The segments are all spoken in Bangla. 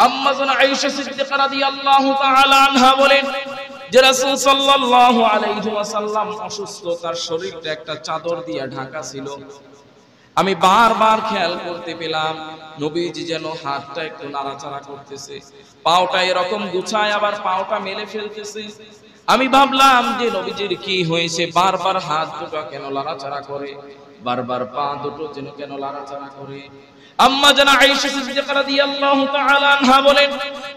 আম্মা জান আয়েশা সিদ্দিকা রাদিয়াল্লাহু তাআলা আনহা বলেন যে রাসূল সাল্লাল্লাহু আলাইহি ওয়াসাল্লাম অসুস্থ, তার শরীরটা একটা চাদর দিয়ে ঢাকা ছিল। আমি বারবার খেয়াল করতে পেলাম নবীজি যেন হাতটা একটু নাড়াচাড়া করতেছে, পাওটা এরকম গুছায় আবার পাওটা মেলে ফেলতেছে। আমি ভাবলাম যে নবীজির কি হয়েছে, বারবার হাত দুটো কেন নাড়াচাড়া করে, বারবার পা দুটো যেন কেন নাড়াচাড়া করে। আম্মা জান আয়েশা সিদ্দিকা রাদিয়াল্লাহু তাআলা আনহা বলেন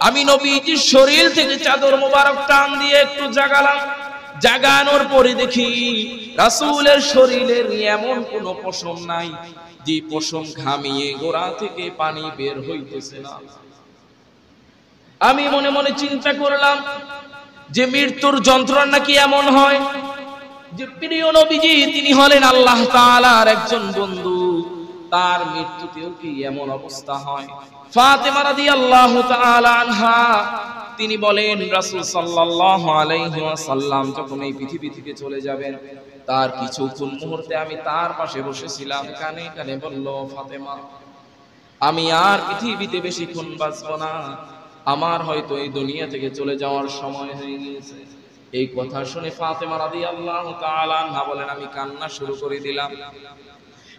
আমি নবীজির শরীর থেকে চাদর মোবারক টান দিয়ে একটু জাগালাম। জাগানোর পরে দেখি রাসূলের শরীরের এমন কোন পশম নাই যে পশম ঘামিয়ে গোড়া থেকে পানি বের হইতেছে না। আমি মনে মনে চিন্তা করলাম যে মৃত্যুর যন্ত্রণা নাকি এমন হয় যে প্রিয় নবীজি তিনি হলেন আল্লাহ তাআলার একজন বন্ধু, তার মৃত্যুতেও কি এমন অবস্থা হয়? ফাতেমা রাদিয়াল্লাহু তাআলা আনহা তিনি বলেন রাসূল সাল্লাল্লাহু আলাইহি ওয়াসাল্লাম যখন এই পৃথিবী থেকে চলে যাবেন তার কিছুক্ষণ মুহূর্তে আমি তার পাশে বসেছিলাম, কানে কানে বলল, ফাতেমা আমি আর পৃথিবীতে বেশিক্ষণ বাঁচবো না, আমার হয়তো এই দুনিয়া থেকে চলে যাওয়ার সময় হয়ে গিয়েছে। এই কথা শুনে ফাতেমা রাদিয়াল্লাহু তাআলা আনহা বলেন আমি কান্না শুরু করে দিলাম।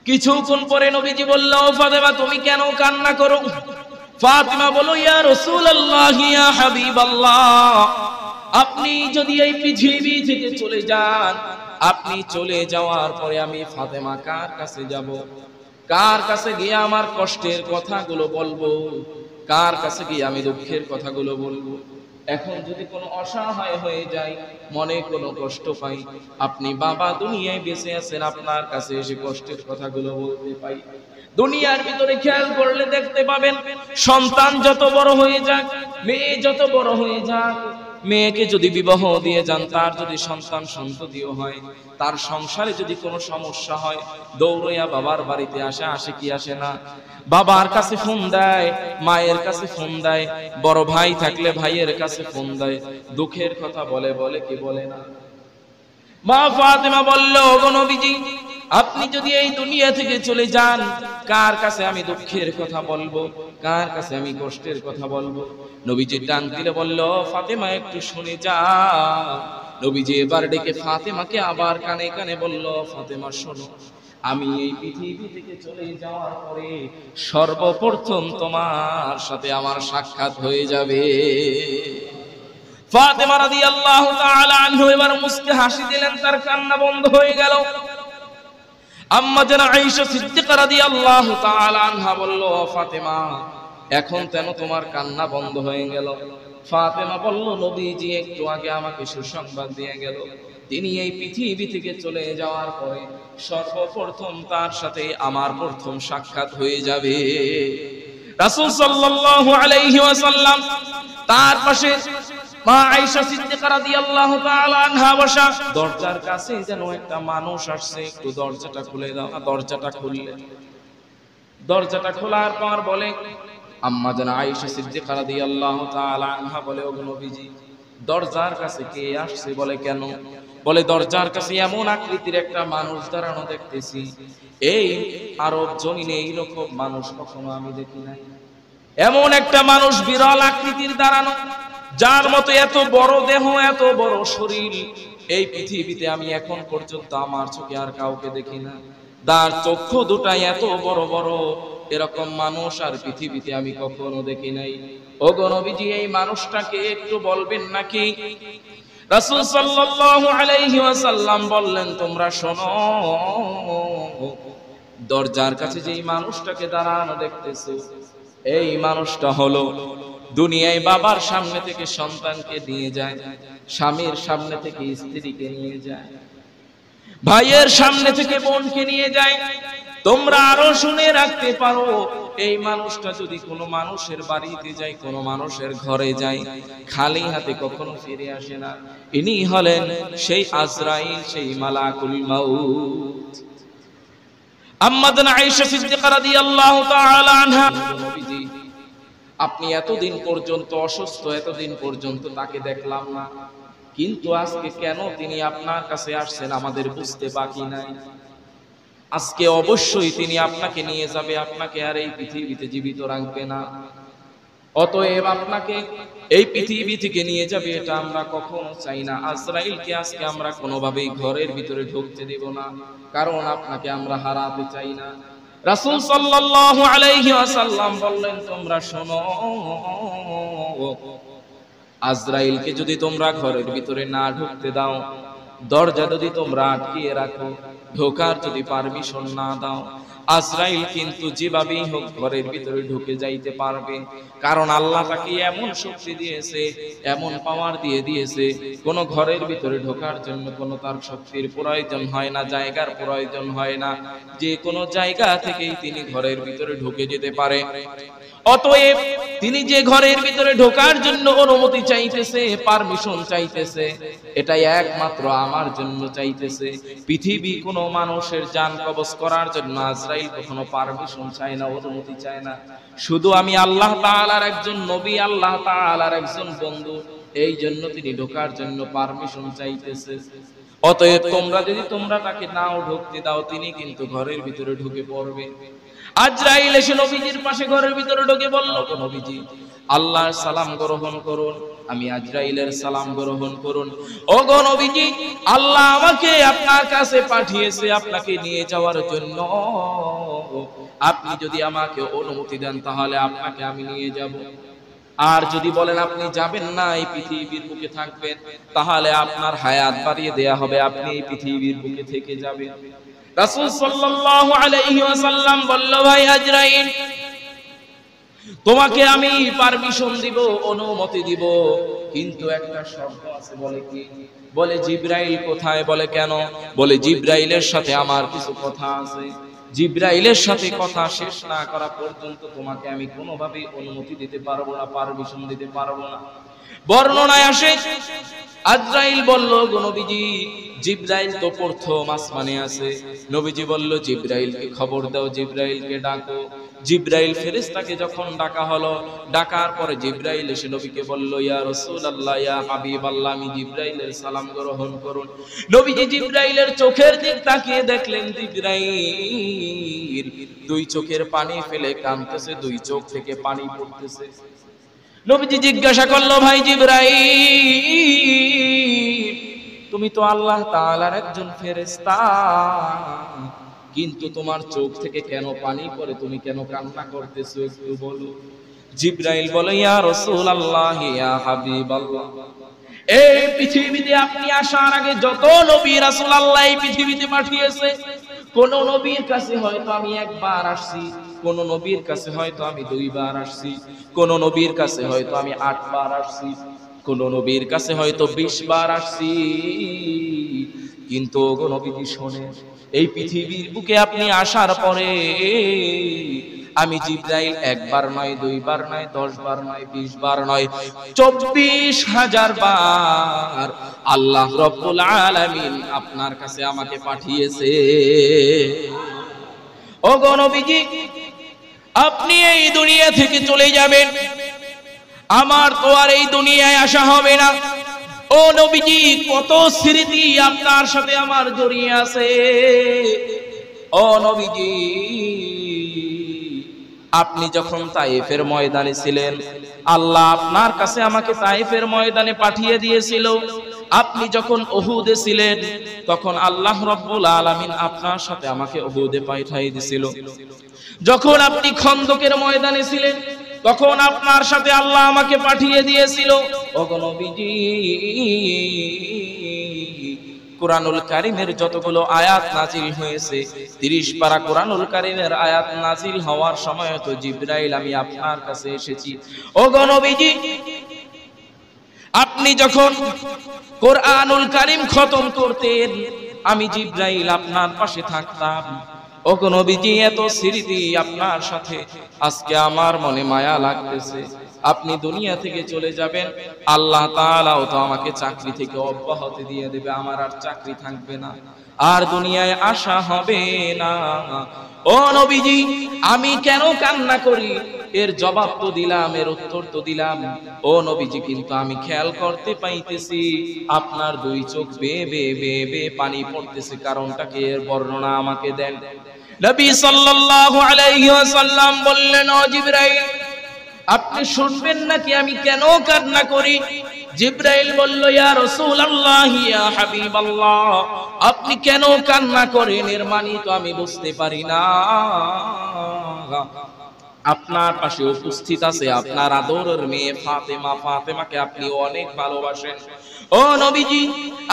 কিছুক্ষণ পরে নবীজি বলল, ফাতেমা তুমি কেন কান্না করো? ফাতেমা বলল, ইয়া রাসূলুল্লাহ ইয়া হাবিবাল্লাহ, আপনি যদি এই পৃথিবী থেকে চলে যান, আপনি চলে যাওয়ার পরে আমি ফাতেমা কার কাছে যাব? কার কাছে গিয়ে আমার কষ্টের কথাগুলো বলবো? কার কাছে গিয়ে আমি দুঃখের কথাগুলো বলবো? এখন যদি কোনো অসহায় হয়ে যায়, মনে কোনো কষ্ট পাই, আপনি বাবা দুনিয়ায় বেঁচে আছেন, আপনার কাছে এসে কষ্টের কথাগুলো বলতে পাই। দুনিয়ার ভিতরে খেয়াল করলে দেখতে পাবেন সন্তান যত বড় হয়ে যাক, মেয়ে যত বড় হয়ে যাক, মেয়েকে যদি বিবাহ দিয়ে যান, তার যদি সন্তান সন্ততিও হয়, তার সংসারে যদি কোনো সমস্যা হয়, দৌড়ইয়া বাবার বাড়িতে আসে কি আসে না? বাবার কাছে ফোন দেয়, মায়ের কাছে ফোন দেয়, বড় ভাই থাকলে ভাইয়ের কাছে ফোন দেয়, দুঃখের কথা বলে কি বলে না? মা ফাতেমা বলল, ওগো নবীজি আপনি যদি এই দুনিয়া থেকে চলে যান, কার কাছে আমি দুঃখের কথা বলবো? কার কাছে আমি কষ্টের কথা বলবো? নবীজি ডান দিলে বলল, ফাতেমা একটু শুনে যা। নবীজি এবার ডেকে ফাতেমাকে আবার কানে কানে বলল, ফাতেমা শোনো, আমি এই পৃথিবী থেকে চলে যাওয়ার পরে সর্বপ্রথম তোমার সাথে আমার সাক্ষাৎ হয়ে যাবে। ফাতেমা রাদিয়াল্লাহু তাআলা আনহা এবার মুস্কে হাসি দিলেন, তার কান্না বন্ধ হয়ে গেল। আম্মা জান আয়েশা সিদ্দিকা রাদিয়াল্লাহু তাআলা আনহা বলল, ফাতেমা এখন কেন তোমার কান্না বন্ধ হয়ে গেল? ফাতেমা বলল, নবীজি একটু আগে আমাকে সুসংবাদ দিয়ে গেল, তিনি এই পৃথিবী থেকে চলে যাওয়ার পরে সর্বপ্রথম তার সাথে আমার প্রথম সাক্ষাৎ হয়ে যাবে। রাসূল সাল্লাল্লাহু আলাইহি ওয়াসাল্লাম তার পাশে মা আয়েশা সিদ্দিকা রাদিয়াল্লাহু তাআলা আনহা বসা। দরজার কাছে যেন একটা মানুষ আসছে, একটু দরজাটা খুলে দাও। দরজাটা খুললেন, দরজাটা খোলার পর বলে, আম্মা জান আয়েশা সিদ্দিকা রাদিয়াল্লাহু তাআলা আনহা বলে, ওগো নবীজি দরজার কাছে কে আসছে? বলে কেন? বলে দরজার কাছে এমন আকৃতির একটা মানুষ দাঁড়ানো দেখতেছি, এই আরব জমিনে এইরকম মানুষ কখনো আমি দেখি নাই। এমন একটা মানুষ বিরল আকৃতির দাঁড়ানো, যার মতো এত বড় দেহ, এত বড় শরীর, এই পৃথিবীতে আমি এখন পর্যন্ত আমার চোখে আর কাউকে দেখি না। তার চক্ষু দুটাই এত বড় বড়, এরকম মানুষ আর পৃথিবীতে আমি কখনো দেখি নাই। ওগো নবীজি এই মানুষটাকে একটু বলবেন নাকি? রাসূল সাল্লাল্লাহু আলাইহি ওয়াসাল্লাম বললেন, তোমরা শোনো, দরজার কাছে যেই মানুষটাকে দাঁড়ানো দেখতেছো, এই মানুষটা হলো দুনিয়ায় বাবার সামনে থেকে সন্তানকে নিয়ে যায়, স্বামীর সামনে থেকে স্ত্রীকে নিয়ে যায়, ভাইয়ের সামনে থেকে বোনকে নিয়ে যায়। তোমরা আরো শুনে রাখতে পারো, এই মানুষটা যদি কোনো মানুষের বাড়িতে যায়, কোনো মানুষের ঘরে যায়, খালি হাতে কখনো ফিরে আসে না। ইনি হলেন সেই আজরাইল, সেই মালাকুল মাউত। আম্মা জান আয়েশা সিদ্দিকা রাদিয়াল্লাহু তাআলা আনহা, নবীজি আপনি এতদিন পর্যন্ত অসুস্থ, এতদিন পর্যন্ত তাকে দেখলাম না, কিন্তু আজকে কেন তিনি আপনার কাছে আসছেন আমাদের বুঝতে বাকি নাই। আজকে অবশ্যই তিনি আপনাকে নিয়ে যাবে, আপনাকে আর এই পৃথিবীতে জীবিত রাখবে না। অতএব আপনাকে এই পৃথিবী থেকে নিয়ে যাবে, এটা আমরা কখনো চাই না। আজরাইলকে আজকে আমরা কোনোভাবেই ঘরের ভিতরে ঢুকতে দেব না, কারণ আপনাকে আমরা হারাতে চাই না। রাসূল সাল্লাল্লাহু আলাইহি ওয়াসাল্লাম বললেন, তোমরা শোনো, আজরাইলকে যদি তোমরা ঘরের ভিতরে না ঢুকতে দাও, দরজা যদি তোমরা আটকিয়ে রাখো, ঢোকার যদি পারমিশন না দাও, আজরাইল কিন্তু যেভাবেই হোক ঘরের ভিতরে ঢুকে যাইতে পারবে। কারণ আল্লাহ তাকে এমন শক্তি দিয়েছে, এমন পাওয়ার দিয়ে দিয়েছে, কোন ঘরের ভিতরে ঢোকার জন্য কোনো তার শক্তির প্রয়োজন হয় না, জায়গার প্রয়োজন হয় না, যে কোনো জায়গা থেকেই তিনি ঘরের ভিতরে ঢুকে যেতে পারে। অতএব তিনি যে ঘরের ভিতরে ঢোকার জন্য অনুমতি চাইতেছে, পারমিশন চাইতেছে, এটাই একমাত্র আমার জন্য চাইতেছে। পৃথিবী কোনো মানুষের জান কবজ করার জন্য আজরাইল কখনো পারমিশন চায় না, অনুমতি চায় না। শুধু আমি আল্লাহ তাআলার একজন নবী, আল্লাহ তাআলার একজন বন্ধু, এই জন্য তিনি ঢোকার জন্য পারমিশন চাইতেছে। অতএব তোমরা যদি তোমরা তাকে নাও ঢুকতে দাও, তিনি কিন্তু ঘরের ভিতরে ঢুকে পড়বে। আজরাইল এসে নবীজির পাশে ঘরের ভিতরে ঢুকে বলল, নবীজি আল্লাহর সালাম গ্রহণ করুন। আমি আজরাইলের সালাম গ্রহণ করুন। ও গো নবীজি, আল্লাহ আমাকে আপনার কাছে পাঠিয়েছে আপনাকে নিয়ে যাওয়ার জন্য। আপনি যদি আমাকে অনুমতি দেন তাহলে আপনাকে আমি নিয়ে যাব। আর যদি বলেন আপনি যাবেন না, এই পৃথিবীর বুকে থাকবেন, তাহলে আপনার হায়াত বাড়িয়ে দেয়া হবে, আপনি এই পৃথিবীর বুকে থেকে যাবেন। রাসূল সাল্লাল্লাহু আলাইহি ওয়াসাল্লাম বলল, ভাই আজরাইল, তোমাকে আমি পারমিশন দিব, অনুমতি দিব, কিন্তু একটা শর্ত আছে। বলে কি? বলে জিবরাইল কোথায়? বলে কেন? বলে জিবরাইলের সাথে আমার কিছু কথা আছে, জিবরাইলের সাথে কথা শেষ না করা পর্যন্ত তোমাকে আমি কোনোভাবে অনুমতি দিতে পারবো না, পারমিশন দিতে পারবো না। বর্ণনায় আসে আজরাইল বলল, গো নবীজি, জিবরাইল তো প্রথম আসমানে আছে। নবীজি বলল, জিবরাইলকে খবর দাও, জিবরাইলকে ডাকো। জিবরাইল ফেরেশতাকে যখন ডাকা হলো, ডাকার পরে জিবরাইল এসে নবীকে বলল, ইয়া রাসূলুল্লাহ, ইয়া হাবিবাল্লাহ, আমি জিবরাইলের সালাম গ্রহণ করুন। নবীজি জিবরাইলের চোখের দিক তাকিয়ে দেখলেন জিবরাইল দুই চোখের পানি ফেলে কাঁদতেছে, দুই চোখ থেকে পানি পড়তেছে। নবীজি জিজ্ঞাসা করলো, ভাই জিবরাইল, তুমি তো আল্লাহ তাআলার একজন ফেরেশতা, কিন্তু তোমার চোখ থেকে কেন পানি পড়ে, তুমি কেন কান্না করতেছো, একটু বলো। জিবরাইল বলে, ইয়া রাসূলুল্লাহ, ইয়া হাবিবাল্লাহ, এই পৃথিবীতে আপনি আসার আগে যত নবী রাসূল আল্লাহ এই পৃথিবীতে পাঠিয়েছে, কোন নবীর কাছে হয়তো আমি একবার আসছি, কোন নবীর কাছে হয়তো আমি 2 বার আসছি, কোন নবীর কাছে হয়তো আমি 8 বার আসছি, কোন নবীর কাছে হয়তো 20 বার আসছি। কিন্তু ওগো নবীজি শোনেন, এই পৃথিবীর বুকে আপনি আসার পরে আমি জিবরাইল 1 বার নয়, 2 বার নয়, 10 বার নয়, 20 বার নয়, 24,000 বার আল্লাহ রাব্বুল আলামিন আপনার কাছে আমাকে পাঠিয়েছে। ওগো নবীজি, আপনি এই দুনিয়া থেকে চলে যাবেন, আমার তো আর এই দুনিয়ায় আসা হবে না। ও নবীজি, কত স্মৃতি আপনার সাথে আমার জড়িয়ে আছে। ও নবীজি, আপনি যখন তায়েফের ময়দানে ছিলেন, আল্লাহ আপনার কাছে আমাকে তায়েফের ময়দানে পাঠিয়ে দিয়েছিল। আপনি যখন উহুদে ছিলেন, তখন আল্লাহ রাব্বুল আলামিন আপনার সাথে আমাকে উহুদে পাঠিয়ে দিয়েছিল। যখন আপনি খন্দকের ময়দানে ছিলেন, তখন আপনার সাথে আল্লাহ আমাকে পাঠিয়ে দিয়েছিল। ওগো নবীজি, কুরআনুল কারীমের যতগুলো আয়াত নাজিল হয়েছে, 30 পারা কুরআনুল কারীমের আয়াত নাজিল হওয়ার সময় তো জিবরাইল আমি আপনার কাছে এসেছি। ওগো নবীজি, আপনি যখন কুরআনুল কারীম খতম করতেন, আমি জিবরাইল আপনার পাশে থাকতাম। ওগো নবীজি, এত স্মৃতি আপনার সাথে, আজকে আমার মনে মায়া লাগতেছে। আপনি দুনিয়া থেকে চলে যাবেন, আল্লাহ তাআলাও তো আমাকে চাকরি থেকে অব্যাহতি দিয়ে দেবে, আমার আর চাকরি থাকবে না, আর দুনিয়ায় আসা হবে না। ও নবীজি, আমি কেন কান্না করি এর জবাব তো দিলাম, এর উত্তর তো দিলাম। ও নবীজি, কিন্তু আমি খেয়াল করতে পাইতেছি আপনার 2 চোখ বেয়ে বেয়ে বেয়ে বেয়ে পানি পড়তেছে, কারণটা কি, এর বর্ণনা আমাকে দেন। নবী সাল্লাল্লাহু আলাইহি ওয়াসাল্লাম বললেন, ও জিবরাইল, আপনি শুনবেন নাকি আমি কেন কান্না করি? জিবরাইল বলল, ইয়া রাসূলুল্লাহ, ইয়া হাবিবাল্লাহ, আপনি কেন কান্না করেন এর মানে তো আমি বুঝতে পারি না। আপনার পাশে উপস্থিত আছে আপনার আদরের মেয়ে ফাতেমা। ফাতেমাকে আপনি অনেক ভালোবাসেন। ও নবীজি,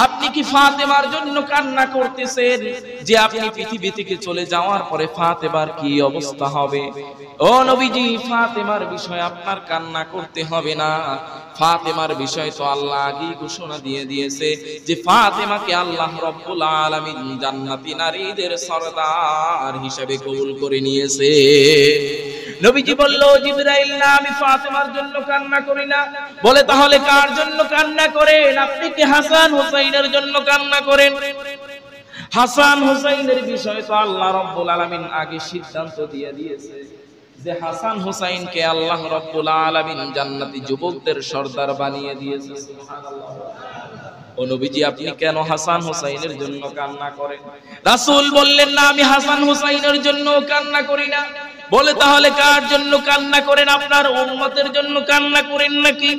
আপনি কি ফাতেমার জন্য কান্না করতেছেন যে আপনি পৃথিবী থেকে চলে যাওয়ার পরে ফাতেমার কি অবস্থা হবে? ও নবীজি, ফাতেমার বিষয়ে আপনার কান্না করতে হবে না। ফাতেমার বিষয় তো আল্লাহ আগেই ঘোষণা দিয়ে দিয়েছে যে ফাতেমাকে আল্লাহ রব্বুল আলামিন জান্নাতি নারীদের সরদার হিসেবে কবুল করে নিয়েছে। নবীজি বলল, জিবরাইল না, আমি ফাতেমার জন্য কান্না করি না। বলে, তাহলে কার জন্য কান্না করেন? আপনি কি হাসান হুসাইনের জন্য কান্না করেন? হাসান হুসাইনের বিষয় তো আল্লাহ রব্বুল আলামিন আগে সিদ্ধান্ত দিয়ে দিয়েছে যে হাসান হুসাইনকে আল্লাহ রব্বুল আলামিন জান্নাতি যুবকদের সরদার বানিয়ে দিয়েছে। সুবহানাল্লাহ। ও নবীজি, আপনি কেন হাসান হুসাইনের জন্য কান্না করেন? রাসূল বললেন, না, আমি হাসান হুসাইনের জন্য কান্না করি না। বলে, তাহলে কার জন্য কান্না করেন? আপনার উম্মতের জন্য কান্না করেন নাকি?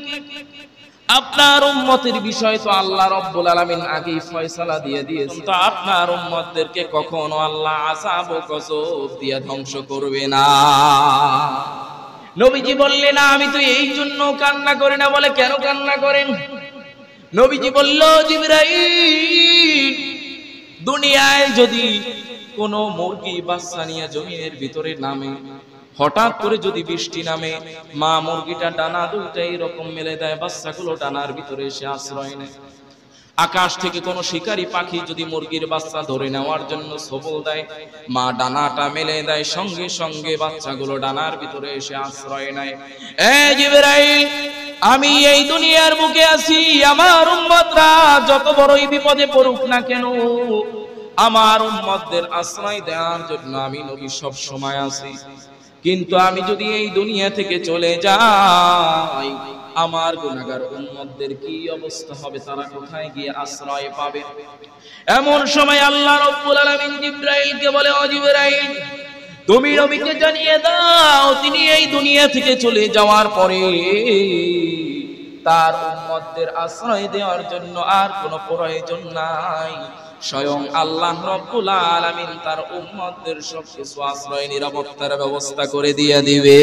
আপনার উম্মতের বিষয় তো আল্লাহ রব্বুল আলামিন আগেই ফয়সালা দিয়ে দিয়েছেন। তো আপনার উম্মতদেরকে কখনো আল্লাহ আযাব ও গজব দিয়ে ধ্বংস করবে না। নবীজি বললেন, না, আমি তো এই জন্য কান্না করি না। বলে, কেন কান্না করেন? নবীজি বলল, জিবরাইল, দুনিয়ায় যদি কোন মুরগি বাচ্চা নিয়ে জমিনের ভিতরে নামে, হঠাৎ করে যদি বৃষ্টি নামে, মা মুরগিটা ডানা দুইটা এরকম মেলে দেয়, বাচ্চাগুলো ডানার ভিতরে এসে আশ্রয় নেয়। আকাশ থেকে কোন শিকারী পাখি যদি মুরগির বাচ্চা ধরে নেওয়ার জন্য সবল দেয়, মা ডানাটা মেলে দেয়, সঙ্গে সঙ্গে বাচ্চাগুলো ডানার ভিতরে এসে আশ্রয় নেয়। জিবরাইল, আমি এই দুনিয়ার বুকে আছি, আমার উম্মতরা যত বড়ই বিপদে পড়ুক না কেন, আমার উম্মতদের আশ্রয় দেওয়ার জন্য আমি নবী সব সময় আছি। কিন্তু আমি যদি এই দুনিয়া থেকে চলে যাই, আমার গুনাহগার উম্মতদের কি অবস্থা হবে? তারা কোথায় গিয়ে আশ্রয় পাবে? এমন সময় আল্লাহ রাব্বুল আলামিন জিবরাইলকে বলে, ও জিবরাইল, তুমি নবীকে জানিয়ে দাও, তিনি এই দুনিয়া থেকে চলে যাওয়ার পরে তার উম্মতদের আশ্রয় দেওয়ার জন্য আর কোনো প্রয়োজন নাই। স্বয়ং আল্লাহ রাব্বুল আলামিন তার উম্মতদের সবকিছু আশ্রয় নিরাপত্তার ব্যবস্থা করে দিয়ে দিবে।